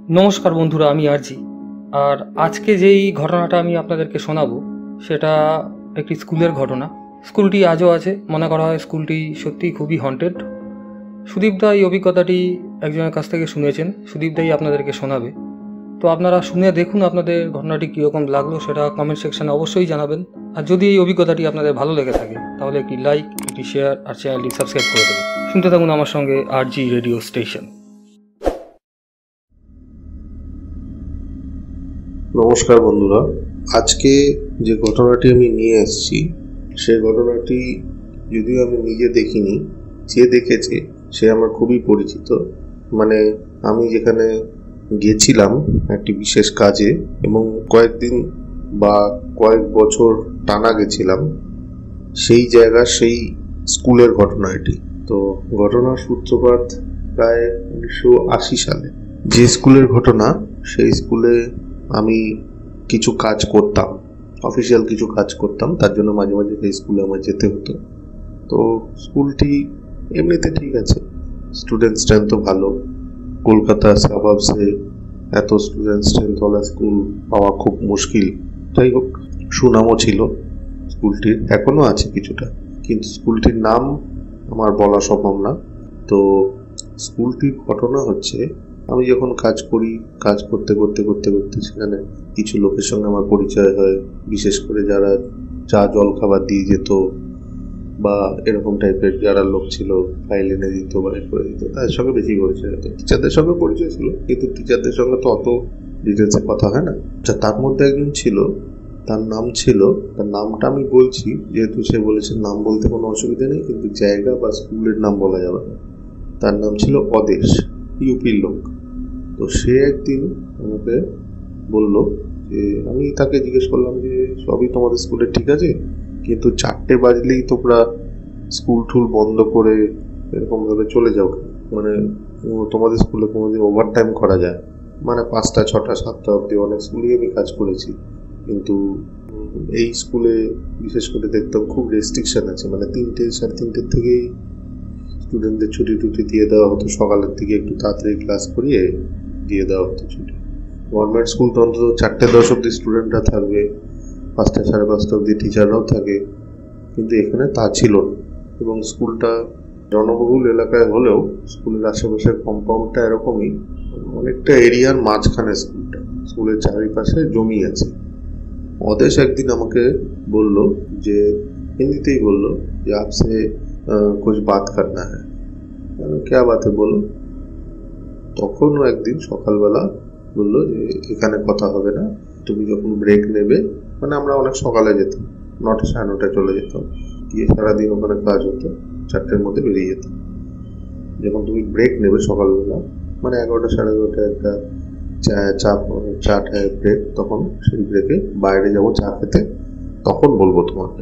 নমস্কার বন্ধুরা, আমি আরজি। আর আজকে যেই ঘটনাটা আমি আপনাদেরকে শোনাবো সেটা একটি স্কুলের ঘটনা। স্কুলটি আজও আছে, মনে করা হয় স্কুলটি সত্যিই খুবই হন্টেড। সুদীপদা এই অভিজ্ঞতাটি একজনের কাছ থেকে শুনেছেন, সুদীপদাই আপনাদেরকে শোনাবে। তো আপনারা শুনে দেখুন আপনাদের ঘটনাটি কীরকম লাগলো, সেটা কমেন্ট সেকশানে অবশ্যই জানাবেন। আর যদি এই অভিজ্ঞতাটি আপনাদের ভালো লেগে থাকে তাহলে একটি লাইক, একটি শেয়ার আর চ্যানেলটি সাবস্ক্রাইব করে দেবেন। শুনতে থাকুন আমার সঙ্গে আরজি রেডিও স্টেশন। নমস্কার বন্ধুরা, আজকে যে ঘটনাটি আমি নিয়ে এসেছি সেই ঘটনাটি যদিও আমি নিজে দেখিনি, যে দেখেছে সে আমার খুবই পরিচিত। মানে আমি যেখানে গেছিলাম একটি বিশেষ কাজে এবং কয়েকদিন বা কয়েক বছর টানা গেছিলাম, সেই জায়গা সেই স্কুলের ঘটনা এটি। তো ঘটনার সূত্রপাত প্রায় 1980 সালে। যে স্কুলের ঘটনা, সেই স্কুলে আমি কিছু কাজ করতাম, অফিসিয়াল কিছু কাজ করতাম, তার জন্য মাঝে মাঝে সেই স্কুলে আমার যেতে হতো। তো স্কুলটি এমনিতে ঠিক আছে, স্টুডেন্ট স্ট্রেংথও ভালো। কলকাতা সাবাবসে এত স্টুডেন্ট স্ট্রেংথওয়ালা স্কুল পাওয়া খুব মুশকিল। যাই হোক, সুনামও ছিল স্কুলটির, এখনও আছে কিছুটা, কিন্তু স্কুলটির নাম আমার বলা সম্ভব না। তো স্কুলটির ঘটনা হচ্ছে, আমি যখন কাজ করি, কাজ করতে করতে করতে করতে সেখানে কিছু লোকের সঙ্গে আমার পরিচয় হয়, বিশেষ করে যারা চা জল খাবার দিয়ে যেত বা এরকম টাইপের যারা লোক ছিল, ফাইল এনে দিত বা করে দিত, তাদের সঙ্গে বেশি পরিচয় হতো। টিচারদের সঙ্গে পরিচয় ছিল, কিন্তু টিচারদের সঙ্গে তো অত ডিটেলসে কথা হয় না। তার মধ্যে একজন ছিল, তার নাম ছিল, তার নামটা আমি বলছি যেহেতু সে বলেছে নাম বলতে কোনো অসুবিধা নেই, কিন্তু জায়গা বা স্কুলের নাম বলা যাবে না। তার নাম ছিল অদেশ, ইউপির লোক। তো সে একদিন আমাকে বলল যে, আমি তাকে জিজ্ঞেস করলাম যে সবই তোমাদের স্কুলে ঠিক আছে, কিন্তু 4টে বাজলেই তোমরা স্কুল টুল বন্ধ করে এরকমভাবে চলে যাও, মানে তোমাদের স্কুলে কোনোদিন ওভার টাইম করা যায়? মানে 5টা 6টা 7টা অবধি অনেক স্কুলেই আমি কাজ করেছি, কিন্তু এই স্কুলে বিশেষ করে দেখতাম খুব রেস্ট্রিকশন আছে, মানে 3টে 3:30 থেকেই স্টুডেন্টদের ছুটি টুটি দিয়ে দেওয়া হতো, সকালের দিকে একটু তাড়াতাড়ি ক্লাস করিয়ে দিয়ে দেওয়া হতো ছুটি। গভর্নমেন্ট স্কুল তো অন্তত 4:10 অবধি স্টুডেন্টরা থাকবে, 5টা 5:30 অবধি টিচাররাও থাকে, কিন্তু এখানে তা ছিল না। এবং স্কুলটা জনবহুল এলাকায় হলেও স্কুলের আশেপাশের কম্পাউন্ডটা এরকমই, অনেকটা এরিয়ার মাঝখানে স্কুলটা, স্কুলের চারিপাশে জমি আছে। অদেশ একদিন আমাকে বলল যে, হিন্দিতেই বলল যে আপসে कुछ बात करना है। क्या बात है বলো। তখনও একদিন সকালবেলা বললো যে এখানে কথা হবে না, তুমি যখন ব্রেক নেবে, মানে আমরা অনেক সকালে যেতাম, 9টা 9:30 চলে যেতাম, গিয়ে সারাদিন ওখানে কাজ হতো, 4টের মধ্যে বেরিয়ে যেতাম। যখন তুমি ব্রেক নেবে সকালবেলা, মানে 11টা 11:30 একটা চা টায় ব্রেক, তখন সেই ব্রেকে বাইরে যাবো চা খেতে, তখন বলবো তোমাকে।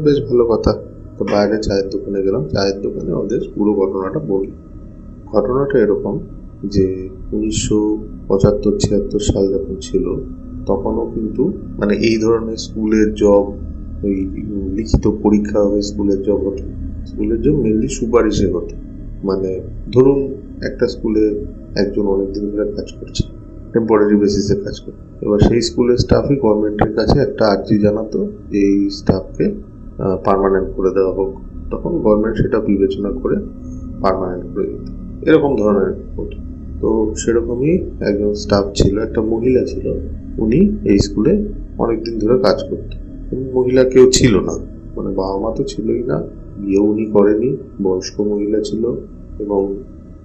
বেশ ভালো কথা। তো বাইরে চায়ের দোকানে গেলাম, চায়ের দোকানে ওদের পুরো ঘটনাটা বলি। ঘটনাটা এরকম যে 1975-76 সাল যখন ছিল, তখনও কিন্তু মানে এই ধরনের স্কুলের জব, ওই লিখিত পরীক্ষা হবে, স্কুলের জব হতো। স্কুলের জব মেনলি সুপারিশে হতো, মানে ধরুন একটা স্কুলে একজন অনেকদিন ধরে কাজ করছে, টেম্পোরারি বেসিসে কাজ করে, এবার সেই স্কুলের স্টাফই গভর্নমেন্টের কাছে একটা আর্জি জানাতো যে এই স্টাফকে পার্মানেন্ট করে দেওয়া হোক। তখন গভর্নমেন্ট সেটা বিবেচনা করে পার্মানেন্ট করে দিত, এরকম ধরনের হতো। তো সেরকমই একজন স্টাফ ছিল, একটা মহিলা ছিল, উনি এই স্কুলে অনেকদিন ধরে কাজ করতো। মহিলা কেউ ছিল না, মানে বাবা মা তো ছিলই না, বিয়েও উনি করেনি, বয়স্ক মহিলা ছিল, এবং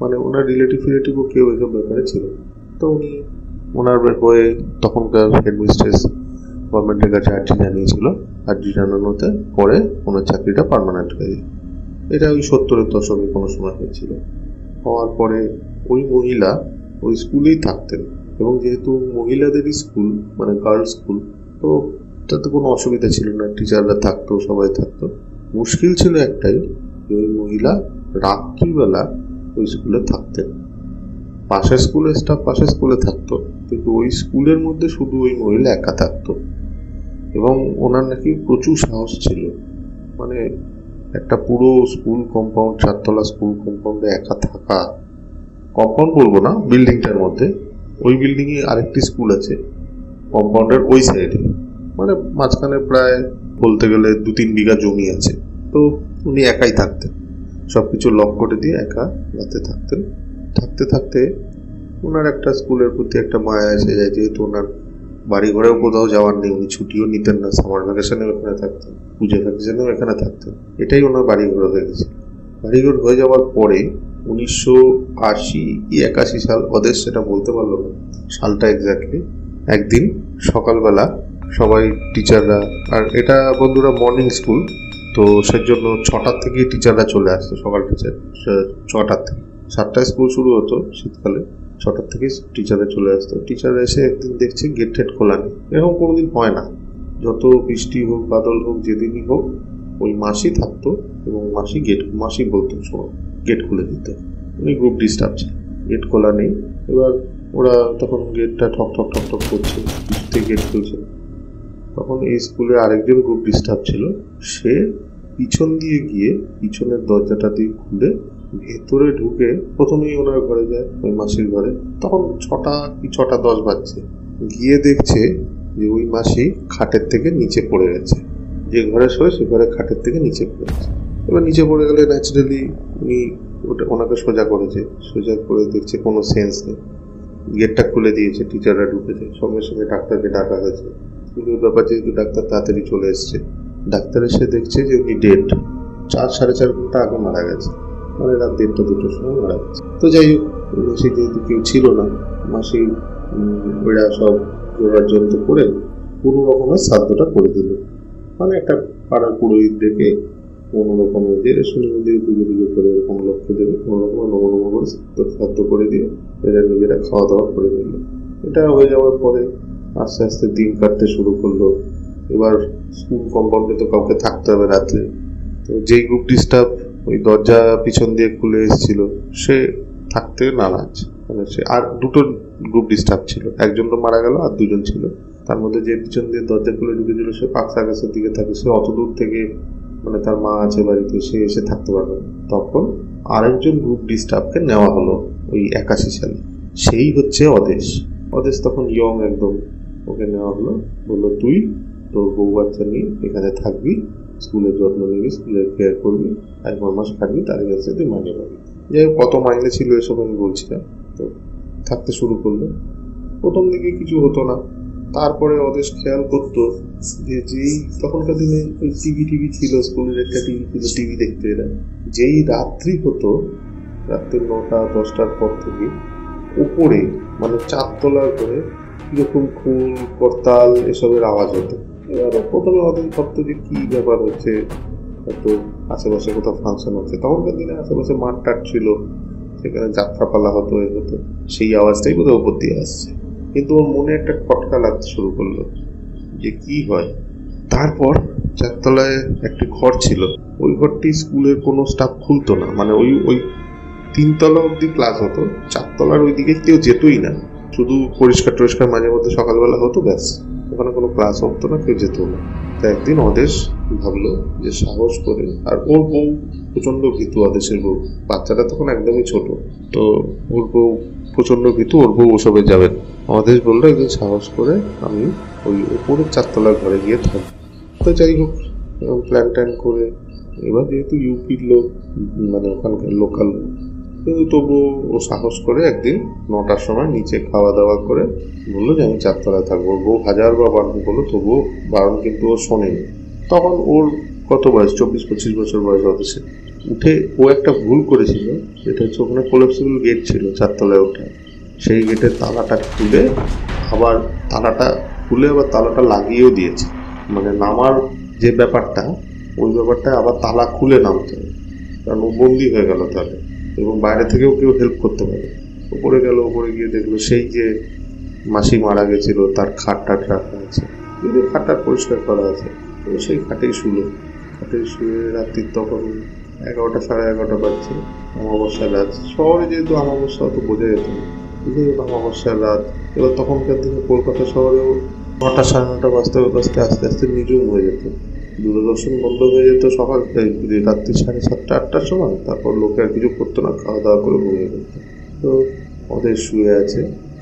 মানে ওনার রিলেটিভও কেউ এসব ব্যাপারে ছিল। তো উনি ওনার হয়ে তখনকার হেডমিস্ট্রেস গভর্নমেন্টের কাছে আর্জি জানিয়েছিল, আর্জি জানানোতে পরে ওনার চাকরিটা পার্মানেন্ট হয়ে যায়। এটা ওই 70-এর দশকে কোনো সময় হয়েছিল। হওয়ার পরে ওই মহিলা ওই স্কুলেই থাকতেন, এবং যেহেতু মহিলাদেরই স্কুল, মানে গার্লস স্কুল, তো তাতে কোনো অসুবিধা ছিল না, টিচাররা থাকতো, সবাই থাকতো। মুশকিল ছিল একটাই, যে ওই মহিলা রাত্রিবেলা ওই স্কুলে থাকতেন। পাশের স্কুলের স্টাফ পাশের স্কুলে থাকতো, কিন্তু ওই স্কুলের মধ্যে শুধু ওই মহিলা একা থাকতো। এবং ওনার নাকি প্রচুর সাহস ছিল, মানে একটা পুরো স্কুল কম্পাউন্ড, 4তলা স্কুল কম্পাউন্ডে একা থাকা, কম্পাউন্ড বলবো না, বিল্ডিংটার মধ্যে ওই বিল্ডিংয়ে আরেকটি স্কুল আছে কম্পাউন্ডের ওই সাইডে, মানে মাঝখানে প্রায় বলতে গেলে 2-3 বিঘা জমি আছে। তো উনি একাই থাকতেন, সবকিছু লক করে দিয়ে একা রাতে থাকতেন। থাকতে থাকতে ওনার একটা স্কুলের প্রতি একটা মায়া এসে যায়, যেহেতু ওনার বাড়ি ঘরেও কোথাও যাওয়ার নেই, উনি ছুটিও নিতেন না, সামার ভ্যাকেশনেও এখানে থাকতেন, পুজো ভ্যাকেশনেও এখানে থাকতেন। এটাই ওনার বাড়িঘর হয়ে গেছে। বাড়িঘর হয়ে যাওয়ার পরে 1980 কি 81 সাল, ওদের সেটা বলতে পারলো না সালটা এক্স্যাক্টলি, একদিন সকালবেলা সবাই টিচাররা, আর এটা বন্ধুরা মর্নিং স্কুল, তো সেজন্য 6টার থেকেই টিচাররা চলে আসতো। সকাল টিচার 6টার থেকে, 7টায় স্কুল শুরু হতো শীতকালে, 6টার থেকে টিচাররা চলে আসতো। টিচাররা এসে একদিন দেখছে গেট টেট খোলা নেই। এরকম কোনোদিন হয় না, যত বৃষ্টি হোক বাদল হোক যেদিনই হোক ওই মাসি থাকতো এবং মাসি বলতো শোনো গেট খুলে দিত। উনি গ্রুপ ডিস্টার্ব ছিল, গেট খোলা নেই। এবার ওরা তখন গেটটা ঠক ঠক ঠক ঠক করছে, কিছুতেই গেট খুলছে। তখন এই স্কুলে আরেকজন গ্রুপ ডিস্টার্ব ছিল, সে পিছন দিয়ে গিয়ে পিছনের দরজাটা দিয়ে খুলে ভেতরে ঢুকে প্রথমেই ওনার ঘরে যায়, ওই মাসির ঘরে। তখন 6টা কি 6:10 বাজছে। গিয়ে দেখছে যে ওই মাসি খাটের থেকে নিচে পড়ে গেছে, যে ঘরে শোয় সে ঘরে খাটের থেকে নিচে পড়ে গেছে। এবার নিচে পড়ে গেলে ন্যাচারালি উনি ওনাকে সোজা করেছে, সোজা করে দেখছে কোনো সেন্স নেই। গেটটা খুলে দিয়েছে, টিচাররা ঢুকেছে, সঙ্গে সঙ্গে ডাক্তারকে ডাকা হয়েছে। স্কুলের ব্যাপার যেহেতু ডাক্তার তাড়াতাড়ি চলে এসছে। ডাক্তার এসে দেখছে যে উনি ডেড, 4-4.5 ঘন্টা আগে মারা গেছে, মানে রাত 1:30-2টোর সময় মারা গেছে। তো যাই হোক, মাসি যেহেতু কেউ ছিল না, মাসি ওরা সব জোগাড় যন্ত্র করে কোনো রকমের শ্রাদ্ধটা করে দিল। মানে একটা পাড়ার পুরোহিত ডেকে কোনো রকমের যে শনি মন্দিরে পুজো করে এরকম লক্ষ্য দেবে, কোনো রকমের নমনম করে শ্রাদ্ধ করে দিয়ে এরা নিজেরা খাওয়া দাওয়া করে নিল। এটা হয়ে যাওয়ার পরে আস্তে আস্তে দিন কাটতে শুরু করলো। এবার স্কুল কম্পাউন্ডে তো কাউকে থাকতে হবে রাত্রে, তো যেই গ্রুপ ডিস্টার্ব ওই দরজা পিছন দিয়ে খুলে এসেছিল সে থাকতে নারাজ। মানে সে আর 2টো গ্রুপ ডিস্টার্ব ছিল, একজন তো মারা গেল আর 2জন ছিল। তার মধ্যে যে পিছন দিয়ে দরজা খুলে ঢুকেছিল সে পাকসা গাছের দিকে থাকে, সে অত দূর থেকে, মানে তার মা আছে বাড়িতে, সে এসে থাকতে পারবে না। তখন আরেকজন গ্রুপ ডিস্টার্বকে নেওয়া হলো ওই 81 সালে, সেই হচ্ছে অদেশ। অদেশ তখন ইয়ং একদম, ওকে নেওয়া হলো, বললো তুই তোর বউ বাচ্চা নিয়ে এখানে থাকবি, স্কুলের যত্ন নিবি, স্কুলের কেয়ার করবি, 1 মাস থাকবি, তার কাছে তুই মাইনে পাবি। যাই হোক, কত মাইনে ছিল এসব আমি বলছি না। তো থাকতে শুরু করলো। প্রথম দিকে কিছু হতো না, তারপরে ওদের খেয়াল করতো যে যেই তখনকার দিনে ওই টিভি ছিল, স্কুলের একটা টিভি ছিল, টিভি দেখতে এরা, যেই রাত্রি হতো, রাত্রি 9টা-10টার পর থেকে উপরে, মানে 4তলার করে কিরকম ফুল করতাল এসবের আওয়াজ হতো। এবারে প্রথমে ওদের ভাবতো যে কি ব্যাপার হচ্ছে, হয়তো আশেপাশে কোথাও ফাংশন হচ্ছে। তখনকার দিনে আশেপাশে মাঠ টাট ছিল, সেখানে যাত্রাপালা হতো, এ হতো, সেই আওয়াজটাই বোধহয় উপর দিয়ে আসছে। কিন্তু ওর মনে একটা খটকা লাগতে শুরু করলো যে কি হয়। তারপর 4তলায় একটি ঘর ছিল, ওই ঘরটি স্কুলের কোনো স্টাফ খুলতো না, মানে ওই 3তলা অব্দি ক্লাস হতো, 4তলার ওই দিকে কেউ যেতই না, শুধু পরিষ্কার মাঝে মধ্যে সকালবেলা হতো, ব্যাস, ওখানে কোনো ক্লাস হতো না, কেউ যেত না। তা একদিন অদেশ ভাবলো যে সাহস করে, আর ওর বউ প্রচন্ড ভীতু, অদেশের বউ, বাচ্চাটা তখন একদমই ছোট, তো ওর বউ প্রচন্ড ভীতু, ওর বউ ওসবে যাবেন। অদেশ বললো একদিন সাহস করে আমি ওই উপরের 4তলার ঘরে গিয়ে থাকবো। তো যাই হোক, প্ল্যান ট্যান করে, এবার যেহেতু ইউপির লোক, মানে ওখানকার লোকাল, কিন্তু তবুও ও সাহস করে একদিন 9টার সময় নিচে খাওয়া দাওয়া করে বললো যে আমি 4তলায় থাকবো। বউ হাজারবার বারণ করলো, তবুও বারণ কিন্তু ও শোনেনি। তখন ওর কত বয়স, 24-25 বছর বয়স হচ্ছে। উঠে ও একটা ভুল করেছিল, যেটা হচ্ছে ওখানে কোলাপসিবল গেট ছিল 4তলায় ওঠা, সেই গেটের তালাটা খুলে আবার তালাটা লাগিয়েও দিয়েছে। মানে নামার যে ব্যাপারটা, ওই ব্যাপারটা আবার তালা খুলে নামতে হবে, কারণ ও বন্দি হয়ে গেল তাহলে, এবং বাইরে থেকেও কেউ হেল্প করতে পারে। উপরে গেল, উপরে গিয়ে দেখলো সেই যে মাসি মারা গেছিল তার খাটটা রাখা আছে, যদি খাটটা পরিষ্কার করা আছে, তো সেই খাটেই শুয়ে রাত্রি তখন 11টা-11:30 বাজছে, অমাবস্যার রাত। শহরে যেহেতু অমাবস্যা অত বোঝা যেত না, অমাবস্যার রাত। এবার তখনকার দিনে কলকাতা শহরেও 9টা-9:30 বাজতে আস্তে আস্তে নিঝুম হয়ে যেত, দূরদর্শন বন্ধ হয়ে যেত সকাল রাত্রি 7:30-8টার সময়। তারপর লোকে আর কিছু করতো না, খাওয়া দাওয়া করে ঘুমিয়ে যেত। তো ওদের শুয়ে আছে,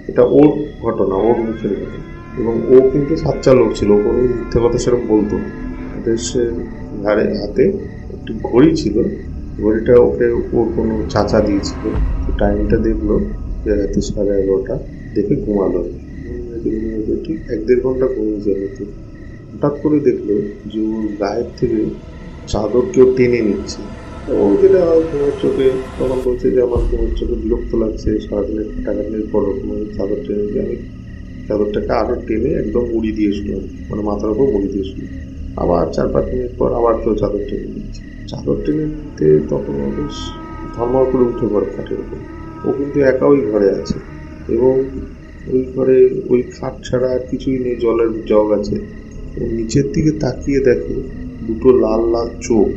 এটা ওর ঘটনা, ওর মুখের ঘটনা। এবং ও কিন্তু সাচ্চা লোক ছিল, ও কোনো মিথ্যে কথা সেরকম বলতো না। ওদের সে ঘাড়ে হাতে একটি ঘড়ি ছিল, ঘড়িটা ওকে ওর কোনো চাচা দিয়েছিল। টাইমটা দেখলো যে রাতে 11:30, দেখে ঘুমালো। ঠিক 1-1.5 ঘন্টা ঘুমিয়েছে হয়তো। হঠাৎ করে দেখলো যে ওর গায়ের থেকে চাদর কেউ টেনে নিচ্ছে। ও যেটা হয় ঘুমের চোখে, তখন বলছে যে আমার ঘুমের চোখে বিরক্ত লাগছে, সারাদিনের খাটাখাটির পর চাদর টেনে দিয়ে আমি চাদরটাকে আরো টেনে একদম মুড়ি দিয়ে শুনলাম, মানে মাথার উপর মুড়ি দিয়ে শুনলাম। আবার 4-5 মিনিট পর আবার কেউ চাদর টেনে নিচ্ছে। চাদর টেনে নিতে তখন ও বেশ ধর্মর করে উঠে পড়ে খাটের উপর। ও কিন্তু একা ওই ঘরে আছে, এবং ওই ঘরে ওই খাট ছাড়া আর কিছুই নেই, জলের জগ আছে। ও নিচের দিকে তাকিয়ে দেখে দুটো লাল লাল চোখ,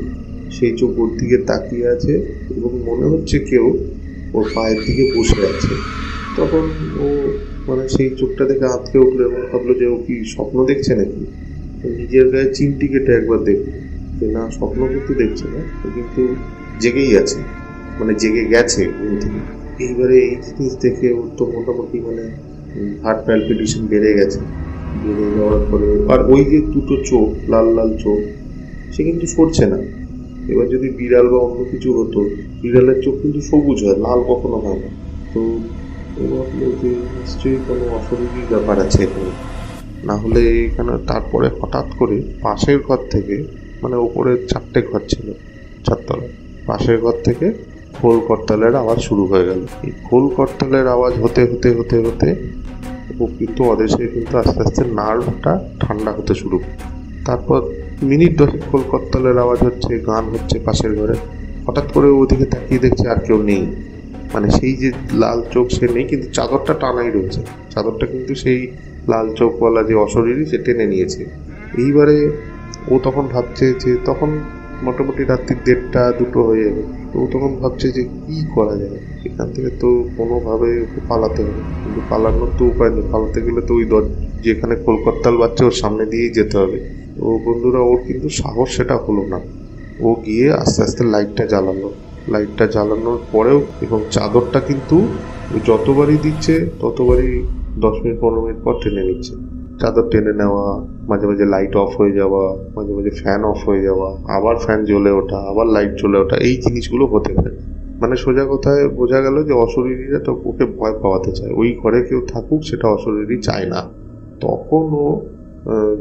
সেই চোখ ওর দিকে তাকিয়ে আছে, এবং মনে হচ্ছে কেউ ওর পায়ের দিকে বসে আছে। তখন ও মানে সেই চোখটা দেখে আঁতকে উঠলো এবং ভাবলো যে ও কি স্বপ্ন দেখছে নাকি। নিজের গায়ে চিমটি কেটে একবার দেখলো যে না, স্বপ্ন কিন্তু দেখছে না, ও কিন্তু জেগেই আছে, মানে জেগে গেছে ঘুম থেকে। এইবারে এই জিনিস দেখে ওর তো মোটামুটি মানে হার্ট প্যালপিটেশন বেড়ে গেছে। বেড়ে যাওয়ার পরে আর ওই যে দুটো চোখ, লাল লাল চোখ, সে কিন্তু সরছে না। এবার যদি বিড়াল বা অন্য কিছু হতো, বিড়ালের চোখ কিন্তু সবুজ হয়, লাল কখনো হয় না। তো ও ভাবলো যে নিশ্চয়ই কোনো অশরীরী ব্যাপার আছে এখানে, না হলে এখানে। তারপরে হঠাৎ করে পাশের ঘর থেকে, মানে ওপরে 4টে ঘর ছিল, 4তলা, পাশের ঘর থেকে খোল করতালের আওয়াজ শুরু হয়ে গেল। এই খোল করতালের আওয়াজ হতে হতে হতে হতে ও কিন্তু অদেশে কিন্তু আস্তে আস্তে নার্ভটা ঠান্ডা হতে শুরু করে। তারপর মিনিট 10 খোল করতালের আওয়াজ হচ্ছে, গান হচ্ছে পাশের ঘরে। হঠাৎ করে ওদিকে তাকিয়ে দেখছে আর কেউ নেই, মানে সেই যে লাল চোখ সে নেই, কিন্তু চাদরটা টানাই রয়েছে। চাদরটা কিন্তু সেই লাল চোখওয়ালা যে অশরীরী সে টেনে নিয়েছে। এইবারে ও তখন ভাবছে যে, তখন মোটামুটি রাত্রি 1:30-2 হয়ে যাবে। তো ও তখন ভাবছে যে কি করা যায়, এখান থেকে তো কোনোভাবে ওকে পালাতে হবে, কিন্তু পালানোর তো উপায় নেই। পালাতে গেলে তো ওই যেখানে কলকাতাল বাচ্চা ওর সামনে দিয়েই যেতে হবে। ও বন্ধুরা, ওর কিন্তু সাহস সেটা হলো না। ও গিয়ে আস্তে আস্তে লাইটটা জ্বালালো। লাইটটা জ্বালানোর পরেও, এবং চাদরটা কিন্তু যতবারই দিচ্ছে ততবারই 10-15 মিনিট পর টেনে নিচ্ছে। চাদর টেনে নেওয়া, মাঝে মাঝে লাইট অফ হয়ে যাওয়া, মাঝে মাঝে ফ্যান অফ হয়ে যাওয়া, আবার ফ্যান জ্বলে ওঠা, আবার লাইট জ্বলে ওঠা, এই জিনিসগুলো হতে পারে। মানে সোজা কথায় বোঝা গেল যে অশরীরীরা তো ওকে ভয় পাওয়াতে চায়। ওই ঘরে কেউ থাকুক, সেটা অশরীরী চায় না। তখন ও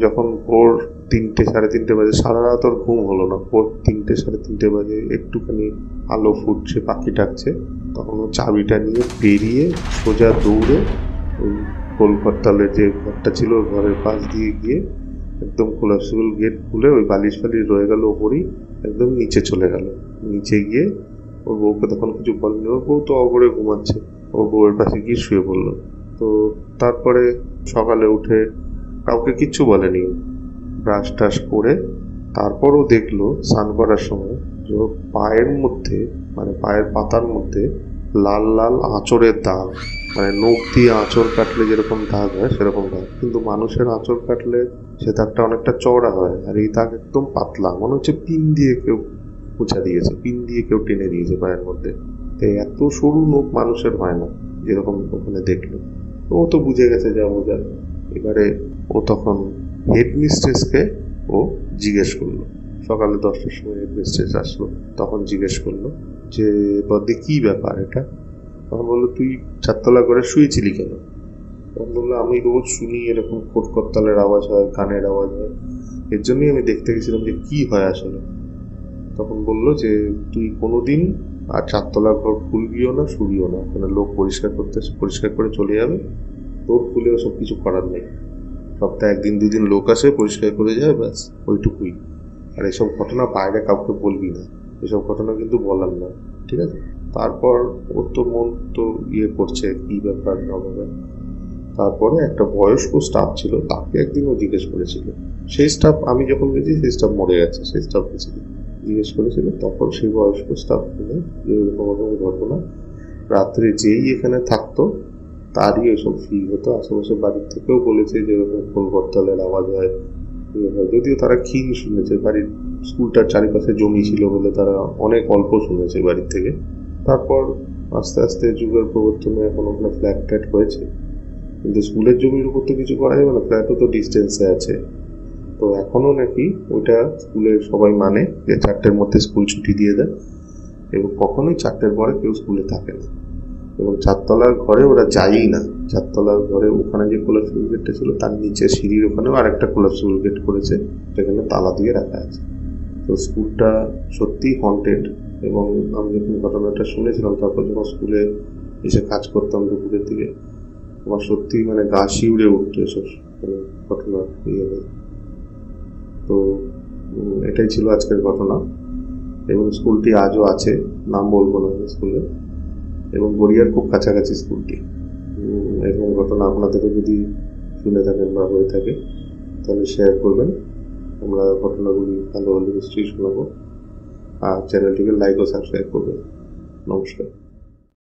যখন ভোর 3-3:30 বাজে, সারা রাত ওর ঘুম হলো না, ভোর 3-3:30 বাজে একটুখানি আলো ফুটছে, পাখি ডাকছে, তখন ও চাবিটা নিয়ে বেরিয়ে সোজা দৌড়ে ওই কলকাতালের যে ঘরটা ছিল ওই ঘরের পাশ দিয়ে গিয়ে একদম কোলাপসিবল গেট খুলে ওই বালিশ ফালিশ রয়ে গেল ওপরেই, একদম নিচে চলে গেল। নিচে গিয়ে ওর বউকে তখন কিছু বলেনি, ওর বউ তো অগরে ঘুমাচ্ছে, ওর বউয়ের পাশে গিয়ে শুয়ে পড়লো। তো তারপরে সকালে উঠে কাউকে কিচ্ছু বলেনি, ব্রাশ টাশ করে তারপরও দেখলো স্নান করার সময় যে ওর পায়ের মধ্যে, মানে পায়ের পাতার মধ্যে লাল লাল আঁচড়ের দাগ, মানে নখ দিয়ে আঁচড় কাটলে যেরকম দাগ হয় সেরকম দাগ, কিন্তু মানুষের আঁচড় কাটলে সে দাগটা অনেকটা চওড়া হয়, আর এই দাগ একদম পাতলা, মনে হচ্ছে পিন দিয়ে কেউ মুছা দিয়েছে, পিন দিয়ে কেউ টেনে দিয়েছে পায়ের মধ্যে। তো এত সরু নখ মানুষের হয় না যেরকম ওখানে দেখলো। তো ও তো বুঝে গেছে যা বোঝার। এবারে ও তখন হেডমিস্ট্রেসকে ও জিজ্ঞেস করলো, সকালে 10টার সময় হেডমিস্ট্রেস আসলো, তখন জিজ্ঞেস করলো যে বদ্দি কি ব্যাপার এটা। তখন বললো তুই 4তলা করে শুয়েছিলি কেন? তখন বললো আমি রোজ শুনি এরকম খোট করতালের আওয়াজ হয়, গানের আওয়াজ হয়, এর জন্যই আমি দেখতে গেছিলাম যে কি হয় আসলে। তখন বললো যে তুই কোনোদিন আর 4তলা ঘর খুলবিও না, শুবিও না, ওখানে লোক পরিষ্কার করতে পরিষ্কার করে চলে যাবে, তোর খুলে ওসব কিছু করার নেই। সপ্তাহে 1-2 দিন লোক আসে, পরিষ্কার করে যায়, ব্যাস ওইটুকুই। আর এসব ঘটনা বাইরে কাউকে বলবি না, এসব ঘটনা কিন্তু বলার না, ঠিক আছে? তারপর ওর তো মন তো করছে কি ব্যাপার না ব্যাপার। তারপরে একটা বয়স্ক স্টাফ ছিল, তাকে একদিন ও জিজ্ঞেস করেছিল। সেই স্টাফ, আমি যখন গেছি সেই স্টাফ মরে গেছে, সেই স্টাফ জিজ্ঞেস করেছিল। তখন সেই বয়স্ক স্টাফ বলে যে এরকম ঘটনা, রাত্রে যেই এখানে থাকতো তারই এসব ফিল হতো। আশেপাশে বাড়ির থেকেও বলেছে যে এরকম খোল করতালের আওয়াজ হয়। যদিও তারা ক্ষীণ শুনেছে, বাড়ির স্কুলটার চারিপাশে জমি ছিল বলে তারা অনেক অল্প শুনেছে বাড়ির থেকে। তারপর আস্তে আস্তে যুগের প্রবর্তনে এখন ওখানে ফ্ল্যাট ট্যাট হয়েছে, কিন্তু স্কুলের জমির উপর তো কিছু করা যাবে না, ফ্ল্যাটও তো ডিস্টেন্সে আছে। তো এখনও নাকি ওইটা স্কুলের সবাই মানে যে 4টের মধ্যে স্কুল ছুটি দিয়ে দেয় এবং কখনোই 4টের পরে কেউ স্কুলে থাকে না। এবং 4তলার ঘরে ওরা যায়ই না। 4তলার ঘরে ওখানে যে কোলাপসিবল গেটটা ছিল তার নিচে সিঁড়ির ওখানেও আরেকটা কোলাপসিবল গেট করেছে, সেখানে তালা দিয়ে রাখা আছে। তো স্কুলটা সত্যিই হন্টেড। এবং আমি যখন ঘটনাটা শুনেছিলাম, তারপর যখন স্কুলে এসে কাজ করতাম দুপুরের দিকে, আমার সত্যি মানে গা শিউড়ে উঠতো এসব মানে ঘটনা ইয়ে। তো এটাই ছিল আজকের ঘটনা। এবং স্কুলটি আজও আছে, নাম বলবো না স্কুলে, এবং গড়িয়ার খুব কাছাকাছি স্কুলটি। এরকম ঘটনা আপনাদেরও যদি শুনে থাকেন বা হয়ে থাকে তাহলে শেয়ার করবেন। আমরা ঘটনাগুলি ভালো হলে নিশ্চয়ই শোনাবো। আর চ্যানেলটিকে লাইক ও সাবস্ক্রাইব করবেন। নমস্কার।